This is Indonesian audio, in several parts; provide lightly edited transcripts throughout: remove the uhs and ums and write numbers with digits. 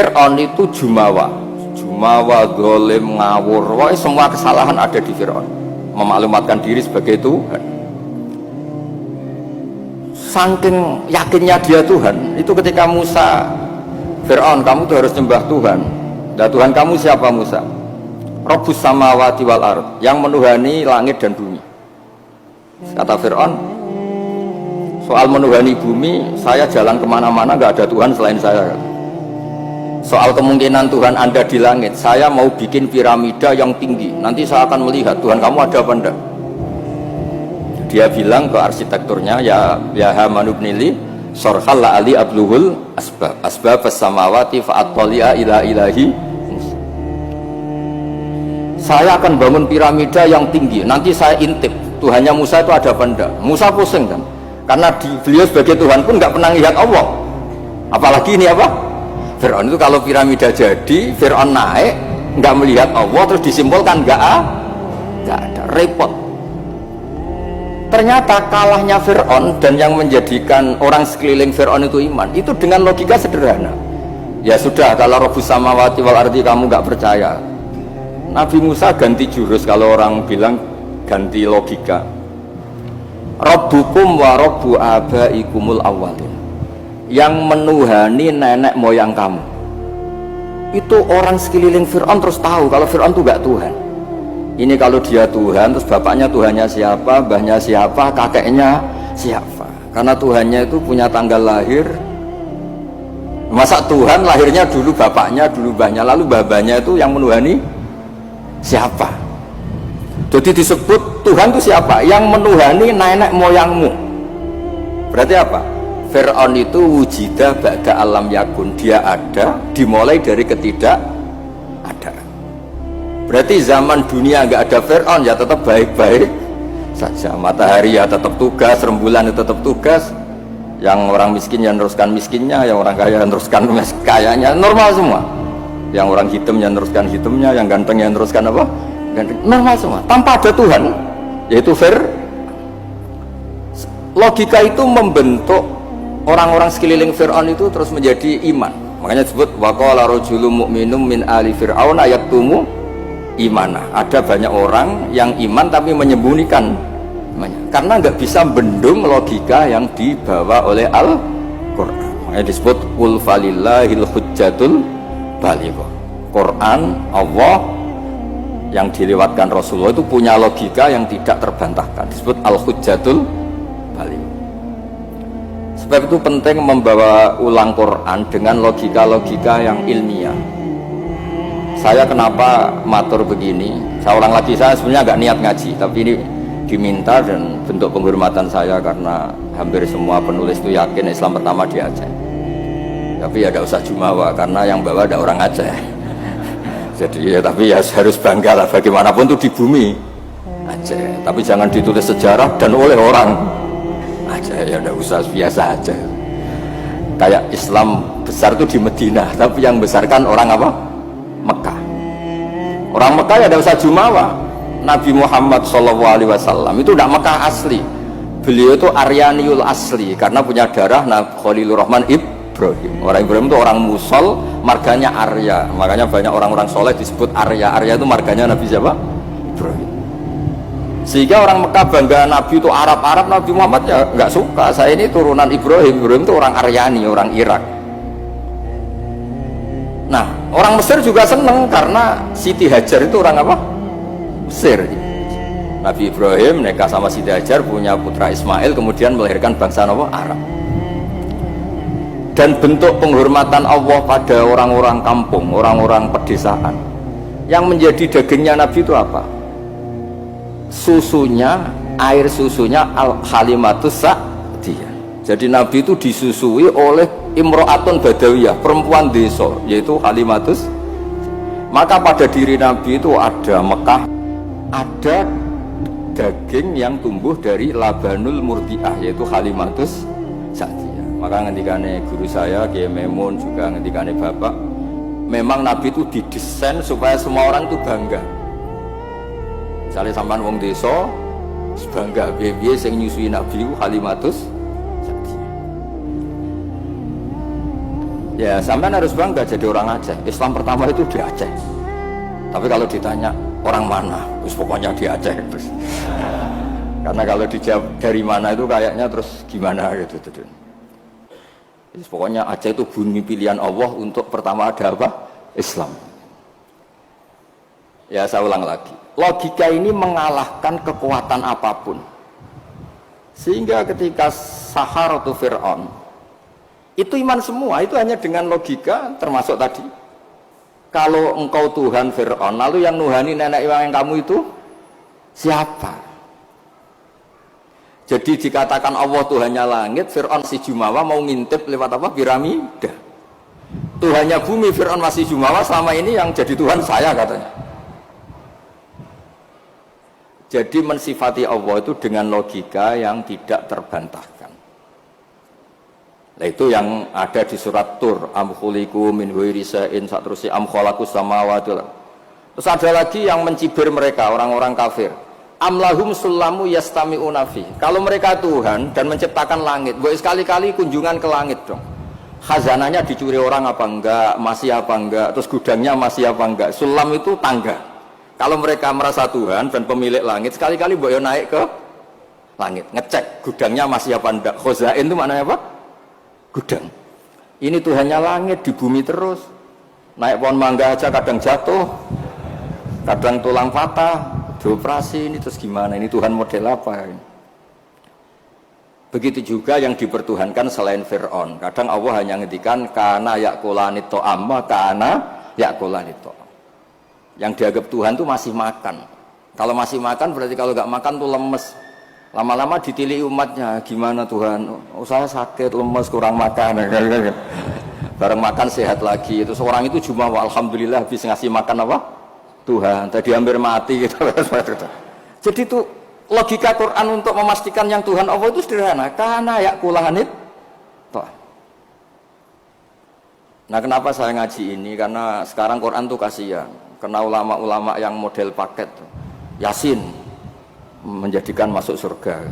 Fir'aun itu jumawa, zalim, ngawur, wah semua kesalahan ada di Fir'aun. Memaklumatkan diri sebagai Tuhan. Saking yakinnya dia Tuhan, itu ketika Musa, Fir'aun, kamu tuh harus nyembah Tuhan. Dan Tuhan kamu siapa Musa? Rabbus samawati wal ard, yang menuhani langit dan bumi. Kata Fir'aun, soal menuhani bumi, saya jalan kemana-mana gak ada Tuhan selain saya. Soal kemungkinan Tuhan Anda di langit, saya mau bikin piramida yang tinggi, nanti saya akan melihat Tuhan kamu ada apa enggak. Dia bilang ke arsitekturnya, ya Haman ibnili sorhal la'ali abluhul asbab as-samawati fa'at-toli'a ila ilahi Musa. Saya akan bangun piramida yang tinggi, nanti saya intip Tuhannya Musa itu ada apa enggak. Musa pusing kan, karena beliau sebagai Tuhan pun nggak pernah lihat Allah, apalagi ini apa Fir'aun itu. Kalau piramida jadi, Fir'aun naik nggak melihat Allah, terus disimpulkan nggak ada, repot. Ternyata kalahnya Fir'aun dan yang menjadikan orang sekeliling Fir'aun itu iman, itu dengan logika sederhana. Ya sudah, kalau Rabbus samawati wal ardi kamu nggak percaya, Nabi Musa ganti jurus. Kalau orang bilang ganti logika, Rabbukum wa Rabbu abaikumul awwalin, yang menuhani nenek moyang kamu. Itu orang sekeliling Fir'aun terus tahu kalau Fir'aun itu gak Tuhan. Ini kalau dia Tuhan, terus bapaknya Tuhannya siapa, mbahnya siapa, kakeknya siapa. Karena Tuhannya itu punya tanggal lahir. Masa Tuhan lahirnya dulu bapaknya, dulu mbahnya, lalu babanya itu yang menuhani siapa? Jadi disebut Tuhan itu siapa? Yang menuhani nenek moyangmu. Berarti apa? Fir'aun itu wujida ba'da alam yakun, dia ada dimulai dari ketidak ada. Berarti zaman dunia nggak ada Fir'aun ya tetap baik-baik saja. Matahari ya tetap tugas, rembulan ya tetap tugas. Yang orang miskin ya meneruskan miskinnya, yang orang kaya meneruskan kayanya, normal semua. Yang orang hitam ya meneruskan hitamnya, yang ganteng ya meneruskan apa? Ganteng. Normal semua, tanpa ada Tuhan, yaitu logika itu membentuk orang-orang sekeliling Fir'aun itu terus menjadi iman. Makanya disebut waqala rajulun mu'minun min ali fir'aun yaktumu imanah. Ada banyak orang yang iman tapi menyembunyikan imannya, karena nggak bisa bendung logika yang dibawa oleh Al-Quran. Makanya disebut qul falillahil hujjatul balighah. Quran Allah yang dilewatkan Rasulullah itu punya logika yang tidak terbantahkan, disebut al-hujjatul balighah. Sebab itu penting membawa ulang Quran dengan logika-logika yang ilmiah. Saya kenapa matur begini, saya ulang lagi, saya sebenarnya agak niat ngaji, tapi ini diminta dan bentuk penghormatan saya karena hampir semua penulis itu yakin Islam pertama di Aceh. Tapi ya tidak usah jumawa karena yang bawa ada orang Aceh. Jadi ya, tapi ya harus bangga lah, bagaimanapun itu di bumi Aceh. Tapi jangan ditulis sejarah dan oleh orang Aceh, ya udah usah, biasa aja. Kayak Islam besar itu di Medina, tapi yang besarkan orang apa? Mekah. Orang Mekah ya tidak usah jumawa. Nabi Muhammad SAW itu tidak Mekah asli. Beliau itu Aryaniul asli karena punya darah Khalilur Rahman Ibrahim. Orang Ibrahim itu orang Musol, marganya Arya. Makanya banyak orang-orang soleh disebut Arya. Arya itu marganya Nabi siapa? Ibrahim. Sehingga orang Mekah bangga Nabi itu Arab-Arab, Nabi Muhammad ya nggak suka. Saya ini turunan Ibrahim. Ibrahim itu orang Aryani, orang Irak. Nah, orang Mesir juga seneng karena Siti Hajar itu orang apa? Mesir. Nabi Ibrahim nikah sama Siti Hajar, punya putra Ismail, kemudian melahirkan bangsa apa? Arab. Dan bentuk penghormatan Allah pada orang-orang kampung, orang-orang pedesaan, yang menjadi dagingnya Nabi itu apa? Susunya, air susunya al-halimatus sa'diyah. Jadi Nabi itu disusui oleh imro'atun badawiyah, perempuan desa, yaitu halimatus. Maka pada diri Nabi itu ada Mekah, ada daging yang tumbuh dari labanul murdiah, yaitu halimatus sa'diyah. Maka ngendikane guru saya Kiai Memun, juga ngendikane bapak, memang Nabi itu didesain supaya semua orang itu bangga. Misalnya sampean wong desa bangga piye sing nyusui Nabi halimatus sa'diyah. Ya sampean harus bangga jadi orang Aceh. Islam pertama itu di Aceh. Tapi kalau ditanya orang mana, terus pokoknya di Aceh terus. Karena kalau dijawab dari mana itu kayaknya terus gimana gitu. Terus pokoknya Aceh itu bumi pilihan Allah untuk pertama ada apa? Islam. Ya saya ulang lagi. Logika ini mengalahkan kekuatan apapun. Sehingga ketika Saharatu Fir'aun itu iman semua, itu hanya dengan logika, termasuk tadi kalau engkau Tuhan Fir'aun, lalu yang nuhani nenek yang kamu itu siapa? Jadi dikatakan Allah Tuhannya langit, Fir'aun si Jumawa mau ngintip lewat apa? Piramida. Tuhannya bumi, Fir'aun masih Jumawa, selama ini yang jadi Tuhan saya katanya. Jadi mensifati Allah itu dengan logika yang tidak terbantahkan. Nah itu yang ada di surat Tur, am khuliqu min ghairi shay'in, saterusé am khalaqus samawati. Terus ada lagi yang mencibir mereka, orang-orang kafir. Am lahum sulamu yastami'una fi. Kalau mereka Tuhan dan menciptakan langit, boleh sekali-kali kunjungan ke langit dong. Khazanahnya dicuri orang apa enggak, masih apa enggak, terus gudangnya masih apa enggak. Sulam itu tangga. Kalau mereka merasa Tuhan dan pemilik langit, sekali-kali boleh naik ke langit, ngecek gudangnya masih apa enggak. Khazain itu maknanya apa? Gudang. Ini Tuhannya langit, di bumi terus. Naik pohon mangga aja kadang jatuh, kadang tulang patah, dioperasi. Ini terus gimana? Ini Tuhan model apa? Begitu juga yang dipertuhankan selain Fir'aun. Kadang Allah hanya ngendikan kana yakulanit to'am, kana yakulanit to'am. Yang dianggap Tuhan itu masih makan. Kalau masih makan berarti kalau nggak makan tuh lemes. Lama-lama ditilik umatnya, gimana Tuhan? Oh, saya sakit, lemes, kurang makan. Bareng makan sehat lagi. Itu seorang itu cuma alhamdulillah habis ngasih makan apa? Tuhan. Tadi hampir mati gitu. Jadi itu logika Quran untuk memastikan yang Tuhan Allah itu sederhana. Karena ya kulanit. Nah kenapa saya ngaji ini? Karena sekarang Quran tuh kasihan. Karena ulama-ulama yang model paket, Yasin menjadikan masuk surga,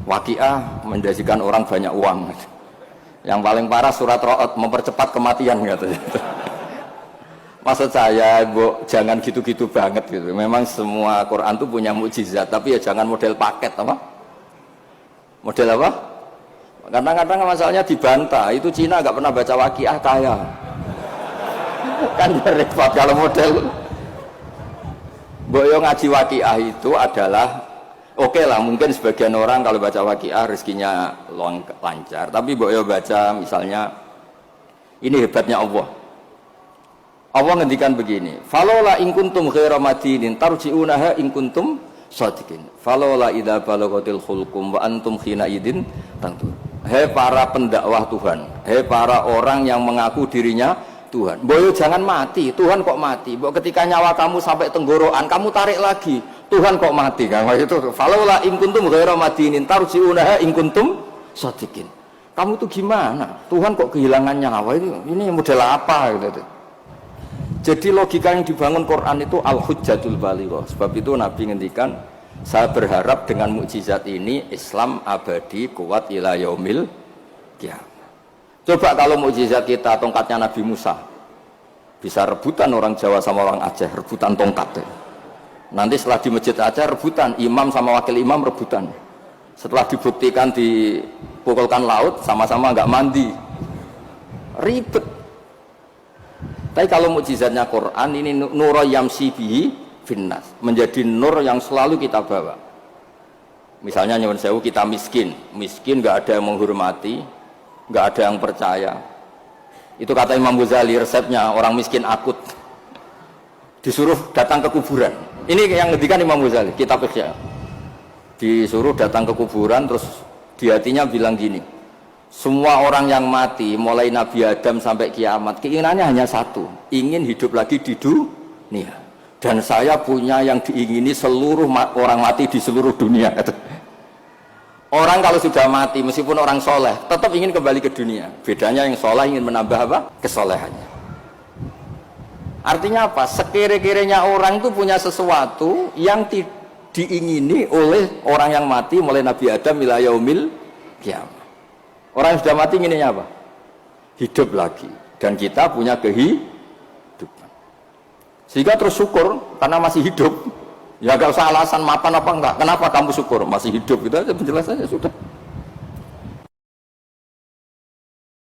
Waqiah menjadikan orang banyak uang, yang paling parah surat Ra'd mempercepat kematian katanya. Maksud saya, jangan gitu-gitu banget gitu. Memang semua Quran itu punya mukjizat, tapi ya jangan model paket apa? Model apa? Kadang-kadang masalahnya dibantah. Itu Cina nggak pernah baca Waqiah kaya. Kan repot kalau model. Boyo ngaji Waqiah itu adalah oke lah, mungkin sebagian orang kalau baca Waqiah rezekinya lancar, tapi boyo baca misalnya ini hebatnya Allah. Allah ngendikan begini, falola in kuntum ghaira madinin tarji'unaha in kuntum shadiqin. Falola idza balaghatil khulqum wa antum khina idin tantur. Hei para pendakwah Tuhan, hei para orang yang mengaku dirinya Tuhan, boyo jangan mati. Tuhan kok mati? Bo ketika nyawa kamu sampai tenggorokan, kamu tarik lagi. Tuhan kok mati? Kan itu. Falaula in kuntum ghaira madinin tarji'unaha in kuntum shadiqin. Kamu tuh gimana? Tuhan kok kehilangan nyawa itu? Ini model apa gitu. Jadi logika yang dibangun Quran itu al-hujjatul balighah. Sebab itu Nabi ngendikan, saya berharap dengan mukjizat ini Islam abadi kuat ila yaumil qiyamah. Coba kalau mukjizat kita tongkatnya Nabi Musa, bisa rebutan orang Jawa sama orang Aceh, rebutan tongkat. Nanti setelah di masjid Aceh rebutan, imam sama wakil imam rebutan. Setelah dibuktikan dipukulkan laut, sama-sama nggak mandi, ribet. Tapi kalau mukjizatnya Quran ini nur yamsi bihi finnas, menjadi nur yang selalu kita bawa. Misalnya nyuwun sewu kita miskin nggak ada yang menghormati, nggak ada yang percaya. Itu kata Imam Ghazali, resepnya orang miskin akut disuruh datang ke kuburan. Ini yang ngendikan Imam Ghazali, kitab Ihya. Disuruh datang ke kuburan, terus di hatinya bilang gini, semua orang yang mati mulai Nabi Adam sampai kiamat keinginannya hanya satu, ingin hidup lagi di dunia. Dan saya punya yang diingini seluruh orang mati di seluruh dunia. Orang kalau sudah mati meskipun orang soleh tetap ingin kembali ke dunia. Bedanya yang soleh ingin menambah apa? Kesolehannya. Artinya apa? Sekira-kiranya orang itu punya sesuatu yang diingini oleh orang yang mati mulai Nabi Adam ila yaumil qiyamah. Orang yang sudah mati inginnya apa? Hidup lagi. dan kita punya kehidupan. Sehingga terus syukur karena masih hidup. Ya gak usah alasan mapan apa enggak. Kenapa kamu syukur masih hidup, itu aja penjelasannya sudah.